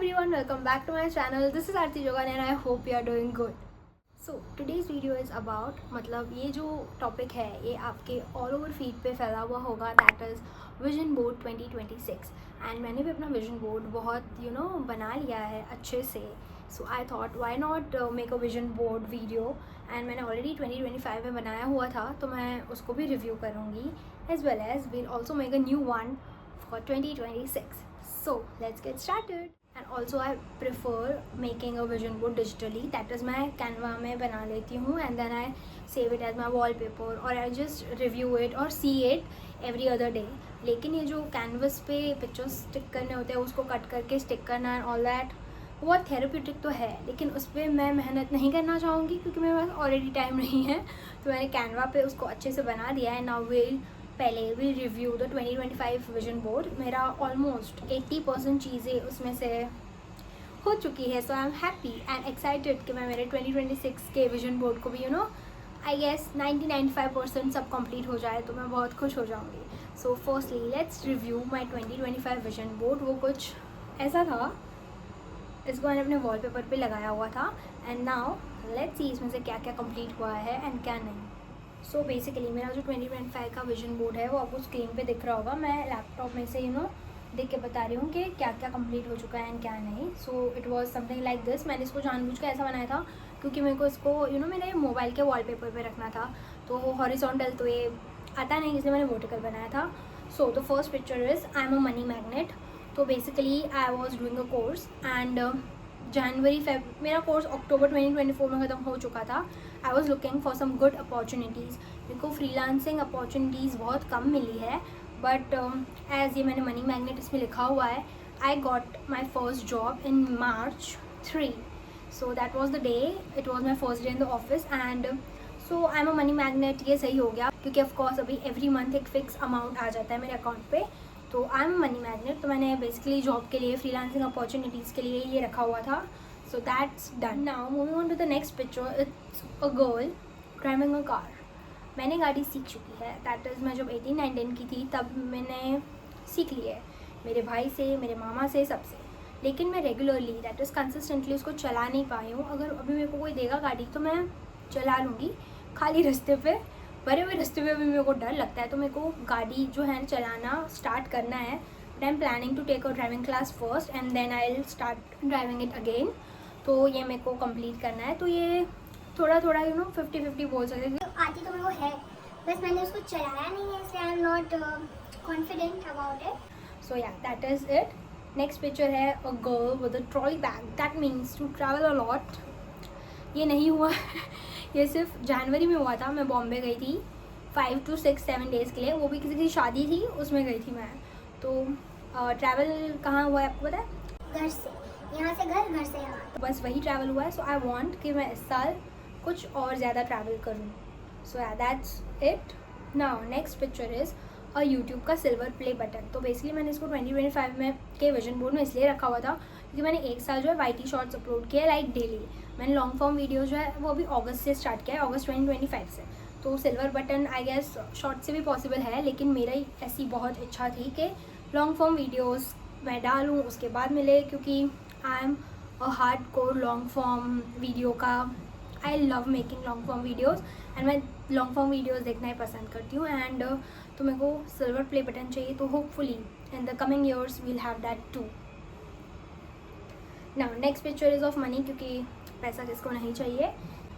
everyone, welcome back to my channel. This is Aarti Jogan and I hope you are doing good. So today's video is about मतलब ये जो topic है ये आपके all over feed पे फैला हुआ होगा, that is vision board 2026 and मैंने भी अपना विजन बोर्ड बहुत बना लिया है अच्छे से. So I thought why not make a vision board video and मैंने ऑलरेडी 2025 में बनाया हुआ था तो मैं उसको भी रिव्यू करूँगी as well as we'll also make a new one for 2026. So let's get started. And also I prefer making a vision board digitally, that is मैं Canva में बना लेती हूँ and then I save it as my wallpaper or I just review it or see it every other day. लेकिन ये जो canvas पे pictures stick करने होते हैं उसको कट करके स्टिक करना एंड ऑल दैट बहुत थेरेप्यूटिक तो है, लेकिन उस पर मैं मेहनत नहीं करना चाहूँगी क्योंकि मेरे पास ऑलरेडी टाइम नहीं है. तो मैंने कैनवा पे उसको अच्छे से बना दिया है. नाउ पहले will review the 2025 vision board. मेरा ऑलमोस्ट 80% चीज़ें उसमें से हो चुकी है. So I am happy and excited कि मैं मेरे 2026 के विजन बोर्ड को भी आई गेस 90-95% सब कंप्लीट हो जाए तो मैं बहुत खुश हो जाऊँगी. So firstly let's review my 2025 vision board. वो कुछ ऐसा था, इसको मैंने अपने वॉलपेपर पे लगाया हुआ था एंड नाउ लेट्स सी इसमें से क्या क्या कंप्लीट हुआ है एंड क्या नहीं. सो बेसिकली मेरा जो 2025 का विजन बोर्ड है वो आपको स्क्रीन पे दिख रहा होगा. मैं लैपटॉप में से देख के बता रही हूँ कि क्या क्या कंप्लीट हो चुका है एंड क्या नहीं. So it was something like this. मैंने इसको जानबूझ के ऐसा बनाया था क्योंकि मेरे को इसको मेरे मोबाइल के वॉलपेपर पे रखना था. तो हॉरिजॉन्टल तो ये आता नहीं, इसलिए मैंने वर्टिकल बनाया था. So the first picture is I am a money magnet. तो basically I was doing a course and मेरा कोर्स अक्टूबर 2024 में ख़त्म हो चुका था. I was looking for some good opportunities. मेरे को फ्रीलांसिंग अपॉर्चुनिटीज़ बहुत कम मिली है बट एज ये मैंने मनी मैग्नेट इसमें लिखा हुआ है, I got my first job in March 3. So that was the day, it was my first day in the office and so I am a money magnet. ये सही हो गया क्योंकि ऑफकोर्स अभी एवरी मंथ एक फ़िक्स अमाउंट आ जाता है मेरे अकाउंट पे. तो आई एम मनी मैग्नेट. तो मैंने बेसिकली जॉब के लिए फ्रीलांसिंग अपॉर्चुनिटीज़ के लिए ये रखा हुआ था. So that's done. Now moving on to the next picture. It's a girl driving a car. मैंने गाड़ी सीख चुकी है, दैट इज़ मैं जब 18-19 की थी तब मैंने सीख ली है मेरे भाई से, मेरे मामा से, सबसे. लेकिन मैं रेगुलरली दैट इज़ कंसिस्टेंटली उसको चला नहीं पाई हूँ. अगर अभी मेरे को कोई देगा गाड़ी तो मैं चला लूँगी खाली रास्ते पे. भरे हुए रास्ते पे भी मेरे को डर लगता है. तो मेरे को गाड़ी जो है चलाना स्टार्ट करना है. But I am planning to take a driving class first and then I will start driving it again. तो ये मेरे को कंप्लीट करना है. तो ये थोड़ा 50-50 बोल सकते हैं. आती तो मेरे को है, बस मैंने उसको चलाया नहीं है, इसलिए I am not confident about it. So yeah that is it. Next picture है a girl with a trolley bag. That means to travel a lot. ये नहीं हुआ ये सिर्फ जनवरी में हुआ था. मैं बॉम्बे गई थी 5 to 6-7 डेज़ के लिए. वो भी किसी की शादी थी, उसमें गई थी मैं. तो ट्रैवल कहाँ हुआ है आपको पता है? घर से यहाँ से घर से यहाँ. बस वही ट्रैवल हुआ है. सो आई वांट कि मैं इस साल कुछ और ज़्यादा ट्रैवल करूँ. सो yeah that's it. Now next picture is और यूट्यूब का सिल्वर प्ले बटन. तो बेसिकली मैंने इसको 2025 में के विजन बोर्ड में इसलिए रखा हुआ था क्योंकि मैंने एक साल जो है YT शॉर्ट्स अपलोड किया लाइक डेली. मैंने लॉन्ग फॉर्म वीडियो जो है वो अभी अगस्त से स्टार्ट किया है, अगस्त 2025 से. तो silver button I guess short से भी पॉसिबल है, लेकिन मेरी ऐसी बहुत इच्छा थी कि लॉन्ग फॉर्म वीडियोज़ मैं डालूँ उसके बाद मिले, क्योंकि I am a hardcore long form video का. I love making long form videos and मैं लॉन्ग फॉर्म वीडियोज़ देखना ही पसंद करती हूँ. एंड तो मेरे को सिल्वर प्ले बटन चाहिए. तो hopefully in the coming years we'll have that too. Now next picture is of money, क्योंकि पैसा किसको नहीं चाहिए.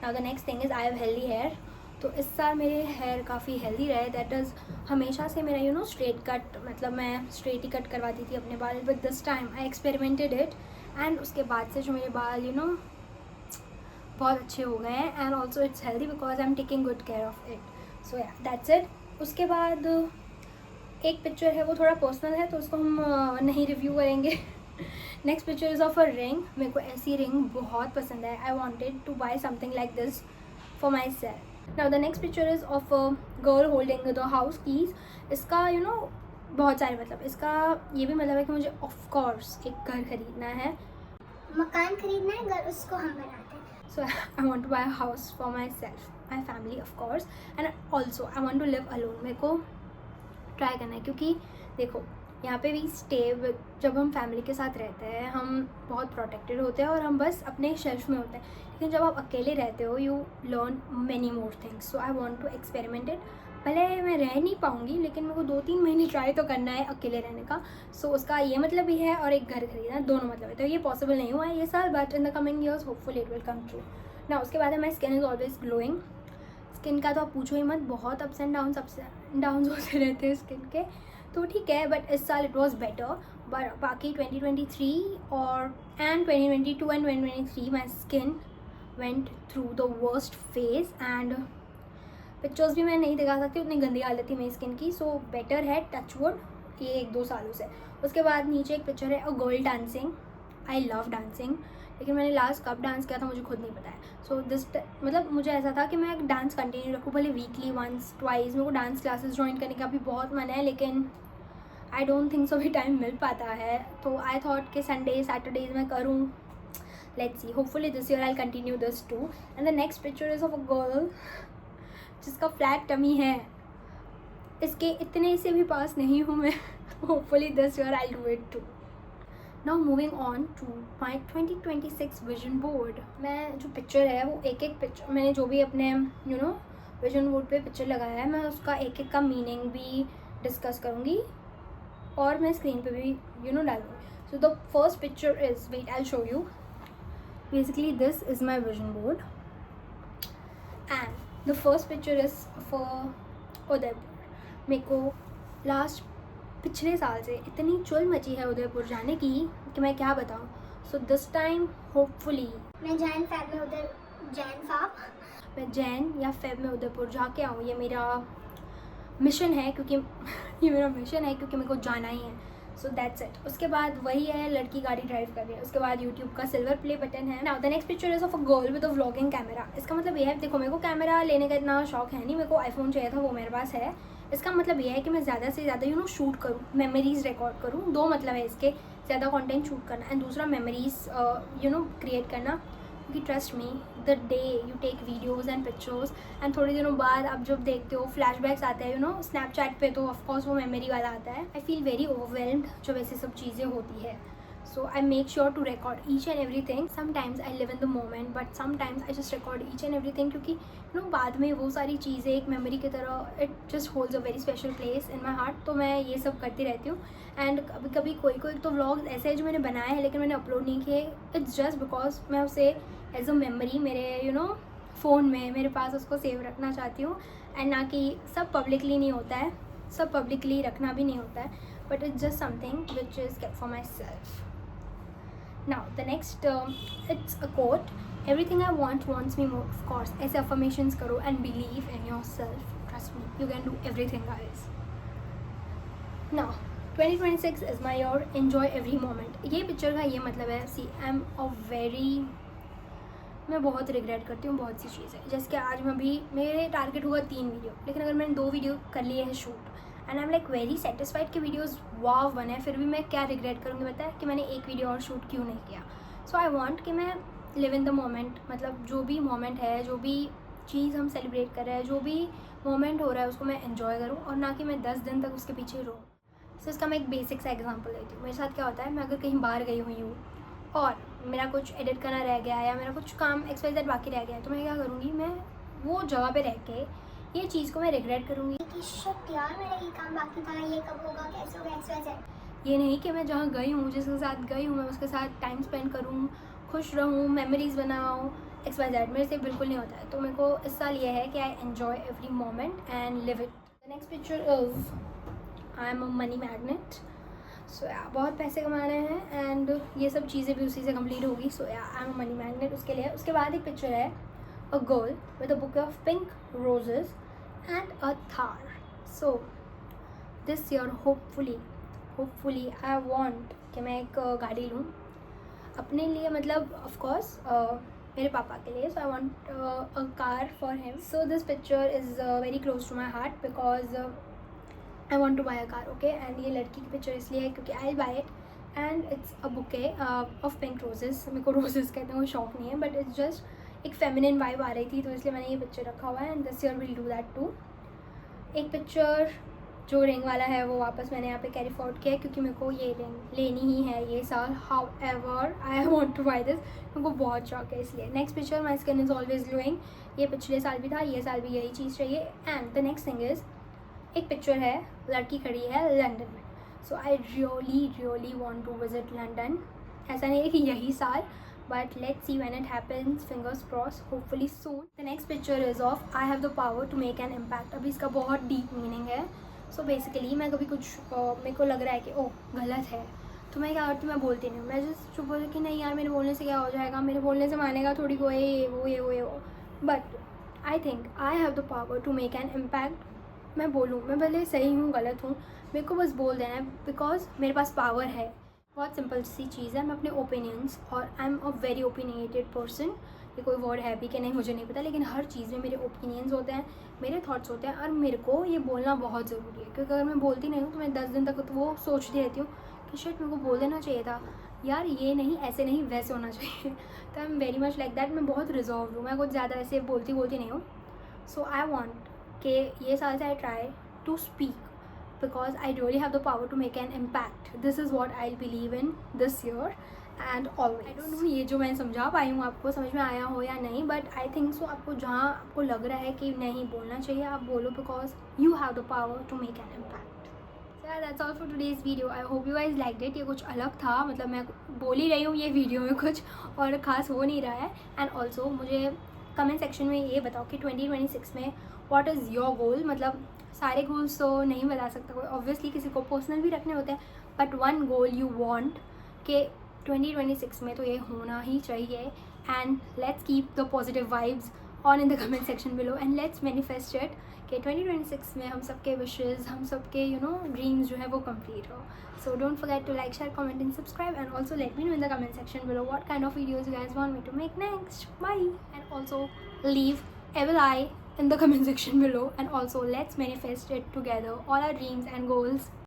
Now the next thing is I have healthy hair. तो इस साल मेरे हेयर काफ़ी हेल्दी रहे. दैट इज़ हमेशा से मेरा स्ट्रेट कट, मतलब मैं स्ट्रेट ही कट करवाती थी अपने बाल, but this time I experimented it and उसके बाद से जो मेरे बाल बहुत अच्छे हो गए हैं. And also it's healthy because I am taking good care of it. So yeah that's it. उसके बाद एक पिक्चर है वो थोड़ा पर्सनल है तो उसको हम नहीं रिव्यू करेंगे. Next picture is of a ring. मेरे को ऐसी रिंग बहुत पसंद है. I wanted two by something like this for my self. Now the next picture is of a girl holding the house keys. इसका बहुत सारे मतलब इसका ये भी मतलब है कि मुझे ऑफकोर्स एक घर खरीदना है, मकान खरीदना है, घर उसको हम बनाते हैं. So I want to buy a house for myself, my family of course, and also I want to live alone. मेरे को ट्राई करना है क्योंकि देखो यहाँ पे वी स्टे विद, जब हम फैमिली के साथ रहते हैं हम बहुत प्रोटेक्टेड होते हैं और हम बस अपने शेल्फ में होते हैं, लेकिन जब आप अकेले रहते हो you learn many more things. So I want to experiment it. भले मैं रह नहीं पाऊँगी लेकिन मेरे को 2-3 महीने ट्राई तो करना है अकेले रहने का. सो उसका ये मतलब भी है और एक घर खरीदना, दोनों मतलब है. तो ये पॉसिबल नहीं हुआ है ये साल, but in the coming years hopefully it will come true. ना उसके बाद है my skin is always glowing. Skin का तो आप पूछो ही मत, बहुत अप्स एंड डाउन्स होते रहते हैं स्किन के. तो ठीक है, बट इस साल इट वॉज बेटर. बट बाकी 2023 और and 2022 and 2023 my skin went through the worst phase and pictures भी मैं नहीं दिखा सकती, उतनी गंदी हालत थी मेरी स्किन की. सो बेटर है, टच वुड, ये 1-2 सालों से. उसके बाद नीचे एक पिक्चर है a girl dancing. I love dancing, लेकिन मैंने लास्ट कब डांस किया था मुझे खुद नहीं पता है. सो दिस मतलब मुझे ऐसा था कि मैं डांस कंटिन्यू रखूँ, भले वीकली वंस ट्वाइस. मेरे को डांस क्लासेस ज्वाइन करने का भी बहुत मन है, लेकिन आई डोंट थिंक सो भी टाइम मिल पाता है. तो आई थॉट कि संडे सैटरडेज में करूँ. Let's see, hopefully this year I continue this too. And the next picture is of a girl जिसका फ्लैट टमी है. इसके इतने से भी पास नहीं हूँ मैं. Hopefully this year I do it too. Now moving on to my 2026 vision board. मैं जो पिक्चर है वो एक पिक्चर मैंने जो भी अपने विजन बोर्ड पे पिक्चर लगाया है, मैं उसका एक का मीनिंग भी डिस्कस करूँगी और मैं स्क्रीन पे भी डालूँगी. So the first picture is, wait I show you. Basically this is my vision board and the first picture is for Udaipur. मेरे को लास्ट पिछले साल से इतनी चुल मची है उदयपुर जाने की कि मैं क्या बताऊँ. सो दिस टाइम होपफुली मैं जैन या फेब में उदयपुर जाके आऊँ. ये मेरा मिशन है क्योंकि मेरे को जाना ही है. So that's it. उसके बाद वही है, लड़की गाड़ी ड्राइव कर रही है. उसके बाद यूट्यूब का सिल्वर प्ले बटन है. Now the next picture is of a girl with a vlogging camera. इसका मतलब ये है, देखो मेरे को कैमरा लेने का इतना शौक है नहीं, मेरे को आईफोन चाहिए था, वो मेरे पास है. इसका मतलब ये है कि मैं ज़्यादा से ज़्यादा शूट करूँ, मेमोरीज़ रिकॉर्ड करूँ. 2 मतलब है इसके, ज़्यादा कंटेंट शूट करना एंड दूसरा मेमोरीज़ क्रिएट करना. क्योंकि trust me, the day you take videos and pictures and थोड़े दिनों बाद आप जब देखते हो फ्लैशबैक्स आते हैं स्नैपचैट पे, तो ऑफकोर्स वो मेमोरी वाला आता है. आई फील वेरी ओवरवेल्म्ड जब ऐसी सब चीज़ें होती है. So I make sure to record each and everything. Sometimes I live in the moment, but sometimes I just record each and everything क्योंकि बाद में वो सारी चीज़ें एक मेमोरी की तरह it just holds a very special place in my heart. तो मैं ये सब करती रहती हूँ. एंड कभी कभी कोई तो व्लॉग्स ऐसे हैं जो मैंने बनाए हैं लेकिन मैंने अपलोड नहीं किए. इट्स जस्ट बिकॉज मैं उसे एज अ मेमोरी मेरे फ़ोन में मेरे पास उसको सेव रखना चाहती हूँ. एंड ना कि सब पब्लिकली नहीं होता है, सब पब्लिकली रखना भी नहीं होता है, but it's just something which is kept for my self. Now the next it's a quote. Everything I want wants me more. Of course, ऐसे affirmations करो and believe in yourself. Trust me, you can do everything, guys. Now 2026 is my year. Enjoy every moment. ये picture का ये मतलब है, see I'm a very, मैं बहुत regret करती हूँ बहुत सी चीज़ें. जैसे कि आज मैं भी, मेरे टारगेट होगा 3 वीडियो, लेकिन अगर मैंने 2 वीडियो कर लिए हैं shoot and I am like very satisfied कि वीडियोज़ वाव बने, फिर भी मैं क्या रिग्रेट करूँगी पता है, कि मैंने 1 वीडियो और शूट क्यों नहीं किया. सो आई वॉन्ट कि मैं लिव इन द मोमेंट, मतलब जो भी मोमेंट है, जो भी चीज़ हम सेलिब्रेट कर रहे हैं, जो भी मोमेंट हो रहा है उसको मैं एन्जॉय करूँ और ना कि मैं 10 दिन तक उसके पीछे रहूँ. सो इसका मैं एक बेसिक सा एग्जाम्पल लेती हूँ. मेरे साथ क्या होता है, मैं अगर कहीं बाहर गई हुई हूँ और मेरा कुछ एडिट करना रह गया या मेरा कुछ काम XYZ बाकी रह गया है, तो मैं क्या करूँगी, मैं वो जगह पे रह के ये चीज़ को मैं रिग्रेट करूँगी कि शिट यार मेरा ये काम बाकी था, ये कब होगा, कैसे होगा, XYZ. ये नहीं कि मैं जहाँ गई हूँ, जिसके साथ गई हूँ, मैं उसके साथ टाइम स्पेंड करूँ, खुश रहूँ, मेमोरीज़ बनाऊँ, XYZ. मेरे से बिल्कुल नहीं होता है. तो मेरे को इस साल ये है कि I enjoy every moment and live it. The next picture is I am a money magnet. So yeah बहुत पैसे कमाने हैं एंड ये सब चीज़ें भी उसी से कंप्लीट होगी. सो या आई एम अ मनी मैग्नेट उसके लिए. उसके बाद एक पिक्चर है a girl with a bouquet of pink roses and a Thar. So this year hopefully I want कि मैं एक गाड़ी लूँ अपने लिए, मतलब of course मेरे पापा के लिए. So I want a car for him. So this picture is very close to my heart because I want to buy a car. Okay, and ये लड़की की पिक्चर इसलिए है क्योंकि I'll buy it and it's a bouquet of pink roses. मेरे को roses का इतना कोई शौक नहीं है, but it's just एक फेमिनिन वाइब आ रही थी तो इसलिए मैंने ये पिक्चर रखा हुआ है. And this year will do that too. एक पिक्चर जो रिंग वाला है वो वापस मैंने यहाँ पे कैरी फॉर्ड किया है क्योंकि मेरे को ये रिंग लेनी ही है ये साल. How ever I want two by this. मेरे को बहुत शौक है इसलिए. Next picture, my skin is always glowing. ये पिछले साल भी था, ये साल भी यही चीज़ चाहिए. And the next thing is, एक पिक्चर है, लड़की खड़ी है लंदन में. So I really want to visit London. ऐसा नहीं है कि यही साल, but let's see when it happens. Fingers crossed, hopefully soon. The next picture is of I have the power to make an impact. अभी इसका बहुत deep meaning है. So basically मैं कभी कुछ मेरे को लग रहा है कि ओह गलत है, तो मैं क्या करती हूँ, मैं बोलती नहीं हूँ. मैं जस्ट चुप बोलती कि नहीं यार मेरे बोलने से क्या हो जाएगा, मेरे बोलने से मानेगा थोड़ी कोई, वो. But I think I have the power to make an impact. मैं बोलूँ, मैं भले सही हूँ गलत हूँ, मेरे को बस बोल देना है बिकॉज मेरे पास पावर है. बहुत सिंपल सी चीज़ है. मैं अपने ओपिनियंस, और आई am a very opinionated person. ये कोई वर्ड है भी कि नहीं मुझे नहीं पता, लेकिन हर चीज़ में मेरे ओपिनियंस होते हैं, मेरे थॉट्स होते हैं, और मेरे को ये बोलना बहुत ज़रूरी है. क्योंकि अगर मैं बोलती नहीं हूँ तो मैं 10 दिन तक तो वो सोचती रहती हूँ कि शिट मेरे को बोल देना चाहिए था यार, ये नहीं, ऐसे नहीं, वैसे होना चाहिए. तो I am very much like that. मैं बहुत रिजर्व हूँ, मैं कुछ ज़्यादा ऐसे बोलती नहीं हूँ. सो आई वॉन्ट कि ये साल से I try to speak because I really have the power to make an impact. This is what I'll believe in this year and always. I don't know ये जो मैं समझा पाई हूँ आपको समझ में आया हो या नहीं, but I think so. आपको जहाँ आपको लग रहा है कि नहीं बोलना चाहिए, आप बोलो because you have the power to make an impact. So yeah, that's all for today's video. I hope you guys liked it. ये कुछ अलग था, मतलब मैं बोल ही रही हूँ ये वीडियो में कुछ और ख़ास हो नहीं रहा है. And also मुझे कमेंट सेक्शन में ये बताओ कि 2026 में व्हाट इज़ योर गोल. मतलब सारे गोल्स तो नहीं बता सकता कोई, ऑब्वियसली किसी को पर्सनल भी रखने होते हैं, but one goal you want कि 2026 में तो ये होना ही चाहिए. And let's keep the positive vibes on in the comment section below and let's manifest it कि 2026 में हम सबके विशेज़, हम सबके ड्रीम्स जो है वो कंप्लीट हो. So don't forget to like, share, comment and subscribe, and also let me know in the comment section below what kind of videos you guys want me to make next. Bye. And also leave evil eye in the comment section below, and also let's manifest it together, all our dreams and goals.